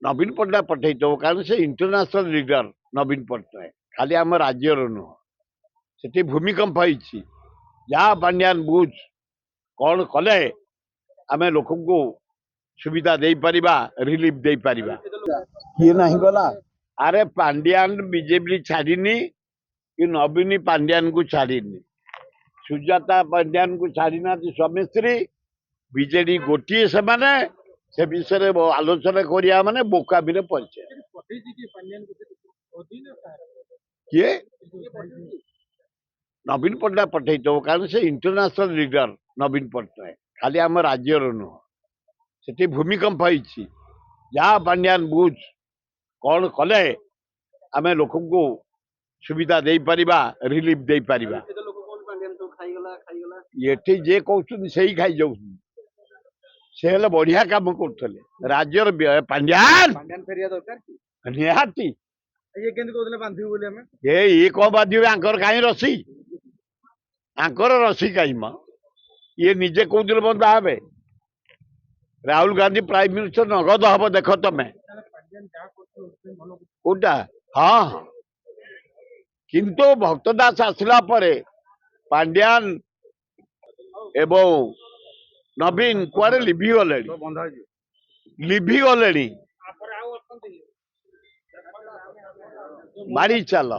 ନବୀନ ପଟ୍ଟନାୟକ ପଠେଇଥିବ କାରଣ ସେ ଇଣ୍ଟରନ୍ୟାସନାଲ ଲିଡର ନବୀନ ପଟ୍ଟନାୟକ ଖାଲି ଆମ ରାଜ୍ୟର ନୁହଁ। ସେଠି ଭୂମିକମ୍ପ ହେଇଛି। ଯାହା ପାଣ୍ଡିଆନ ବୁଝ କଣ କଲେ ଆମେ ଲୋକଙ୍କୁ ସୁବିଧା ଦେଇପାରିବା, ରିଲିଫ ଦେଇପାରିବା। କିଏ ନାହିଁ ଗଲା? ଆରେ ପାଣ୍ଡିଆନ ବିଜେପି ଛାଡ଼ିନି କି ନବୀନ ପାଣ୍ଡିଆନକୁ ଛାଡ଼ିନି, ସୁଜାତା ପାଣ୍ଡିଆନକୁ ଛାଡ଼ି ନାହାନ୍ତି ସ୍ୱାମୀ ସ୍ତ୍ରୀ। ବିଜେଡି ଗୋଟିଏ ସେମାନେ ସେ ବିଷୟରେ ଆଲୋଚନା କରିବା ମାନେ ବୋକାମିରେ ପଡ଼ିছে। କିଏ? ନବୀନ ପଟ୍ଟନାୟକ ପଠେଇଥିବ କାରଣ ସେ ଇଣ୍ଟରନ୍ୟାସନାଲ ଲିଡର ନବୀନ ପଟ୍ଟନାୟକ ଖାଲି ଆମ ରାଜ୍ୟର ନୁହଁ। ସେଠି ଭୂମିକମ୍ପ ହେଇଛି। ଯାହା ପାଣ୍ଡିଆନ ବୁଝ କଣ କଲେ ଆମେ ଲୋକଙ୍କୁ ସୁବିଧା ଦେଇପାରିବା, ରିଲିଫ ଦେଇପାରିବା। ଏଠି ଯିଏ କହୁଛନ୍ତି ସେଇ ଖାଇଯାଉଛନ୍ତି। ସେ ହେଲେ ବଢିଆ କାମ କରୁଥିଲେ ରାଜ୍ୟର ପାଣ୍ଡିଆନ ନିହାତି। ଇଏ କଣ ବାନ୍ଧିବେ? ଆଙ୍କର କାହିଁ ରସି? ଆଙ୍କର ରସି କାହିଁ ମ? ଇଏ ନିଜେ କହୁଥିଲେ ବନ୍ଧା ହେବେ। ରାହୁଲ ଗାନ୍ଧୀ ପ୍ରାଇମ ମିନିଷ୍ଟର ନଗଦ ହବ ଦେଖ ତମେ। କୋଉଟା? ହଁ ହଁ, କିନ୍ତୁ ଭକ୍ତ ଦାସ ଆସିଲା ପରେ ପାଣ୍ଡିଆନ ଏବଂ ନବୀନ କୁଆଡେ ଲିଭି ଗଲେଣି। ମାରି ଚାଲ।